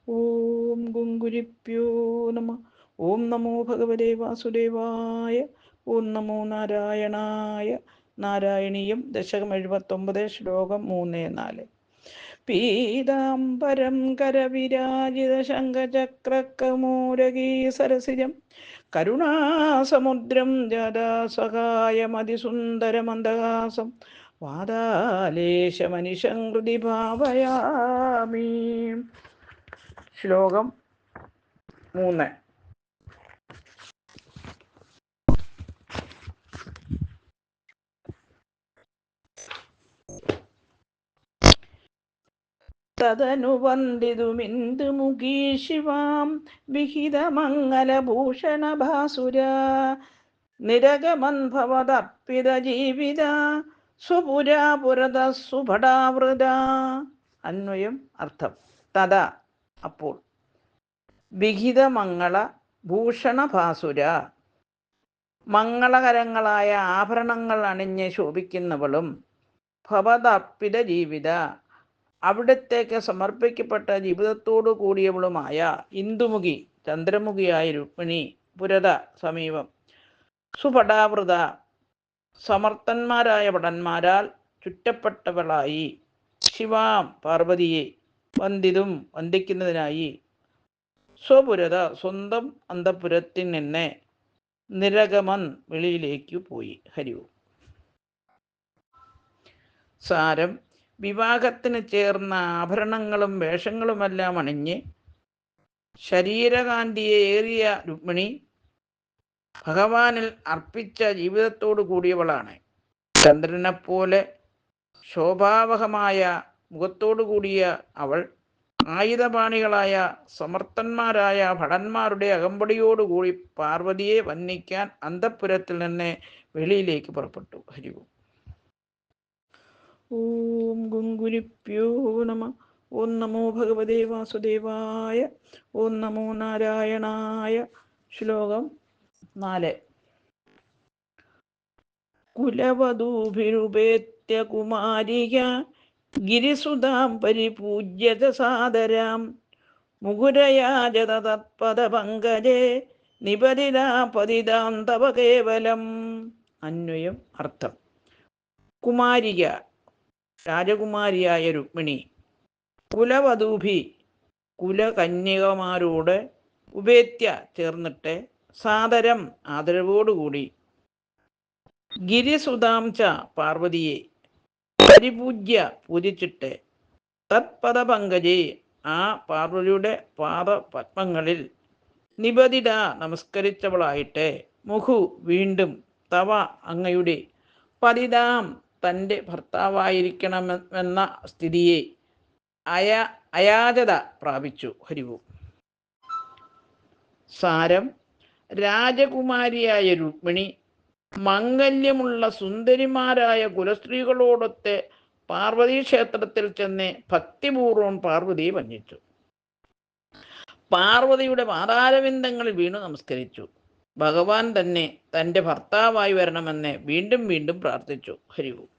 ഓം ഗുങ്കുരിപ്യോ നമ. ഓം നമോ ഭഗവതേ വാസുദേവായ. ഓം നമോ നാരായണായ. നാരായണീയം ദശകം 79, ശ്ലോകം 3-4. പീതാംബരം കരവിരാജിത ശംഖചക്രകൗമോദഗീ സരസിജം കരുണാസമുദ്രം ജാതാസഹായമതിസുന്ദരമന്ദഹാസം വാതാലേശമനിശം ഹൃദി ഭാവയാമി. ശ്ലോകം 3. തദനുവന്ദിതുമിന്ദുമുഖീ ശിവാം വിഹിതമംഗലഭൂഷണഭാസുര നിരഗമൻഭവതർപ്പിത ജീവിത സ്വപുരാപുരത സുഭടാവൃത. അന്വയം അർത്ഥം. തഥ അപ്പോൾ, വിഹിതമംഗള ഭൂഷണഭാസുര മംഗളകരങ്ങളായ ആഭരണങ്ങൾ അണിഞ്ഞ് ശോഭിക്കുന്നവളും ഭവതർപ്പിത ജീവിത അവിടത്തേക്ക് സമർപ്പിക്കപ്പെട്ട ജീവിതത്തോടു കൂടിയവളുമായ ഇന്ദുമുഖി ചന്ദ്രമുഖിയായ രുക്മിണി പുരത സമീപം സുഭടാവൃത സമർത്ഥന്മാരായ ഭടന്മാരാൽ ചുറ്റപ്പെട്ടവളായി ശിവാം പാർവതിയെ വന്ദിക്കുന്നതിനായി സ്വപുരത സ്വന്തം അന്തപുരത്തിൽ നിന്ന് നിരഗമൻ വെളിയിലേക്ക് പോയി. ഹരിവും. സാരം: വിവാഹത്തിന് ചേർന്ന ആഭരണങ്ങളും വേഷങ്ങളുമെല്ലാം അണിഞ്ഞ് ശരീരകാന്തിയെ ഏറിയ രുക്മിണി ഭഗവാനിൽ അർപ്പിച്ച ജീവിതത്തോടു കൂടിയവളാണ്. ചന്ദ്രനെപ്പോലെ ശോഭാവഹമായ മുഖത്തോടു കൂടിയ അവൾ ആയുധപാണികളായ സമർത്ഥന്മാരായ ഭടന്മാരുടെ അകമ്പടിയോടുകൂടി പാർവതിയെ വന്ദിക്കാൻ അന്തഃപുരത്തിൽ നിന്ന് വെളിയിലേക്ക് പുറപ്പെട്ടു. ഹരിവും. ഓം ഗുങ്കുരിപ്യോ നമ. ഓം നമോ ഭഗവതേ വാസുദേവായ. ഓം നമോ നാരായണായ. ശ്ലോകം 4. കുലവധൂഭിരുപേത്യ കുമാരിക ഗിരിസുതാം പരിപൂജ്യത സാദരാം മുകുരയാജത തത്പദപങ്കജേ നിപതിതാ പതിതാം തവ കേവലം. അന്വയം അർത്ഥം. കുമാരിക രാജകുമാരിയായ രുക്മിണി കുലവധൂഭി കുലകന്യകമാരോട് ഉപേത്യ ചേർന്നിട്ട് സാദരം ആദരവോടുകൂടി ഗിരിസുതാം ച പാർവതിയെ പരിപൂജ്യ പൂജിച്ചിട്ട് തത്പദപങ്കജേ ആ പാർവതിയുടെ പാദപത്മങ്ങളിൽ നിപതിത നമസ്കരിച്ചവളായിട്ട് മുഹു വീണ്ടും തവ അങ്ങയുടെ പതിതാം തൻ്റെ ഭർത്താവായിരിക്കണമെന്ന സ്ഥിതിയെ അയാചത പ്രാപിച്ചു. ഹരിവും. സാരം: രാജകുമാരിയായ രുക്മിണി മംഗല്യമുള്ള സുന്ദരിമാരായ കുലസ്ത്രീകളോടൊത്ത് പാർവതീ ക്ഷേത്രത്തിൽ ചെന്ന് ഭക്തിപൂർവം പാർവതിയെ വന്ദിച്ചു. പാർവതിയുടെ പാതാരവിന്ദങ്ങളിൽ വീണു നമസ്കരിച്ചു. ഭഗവാൻ തന്നെ തൻ്റെ ഭർത്താവായി വരണമെന്ന് വീണ്ടും വീണ്ടും പ്രാർത്ഥിച്ചു. ഹരിവും.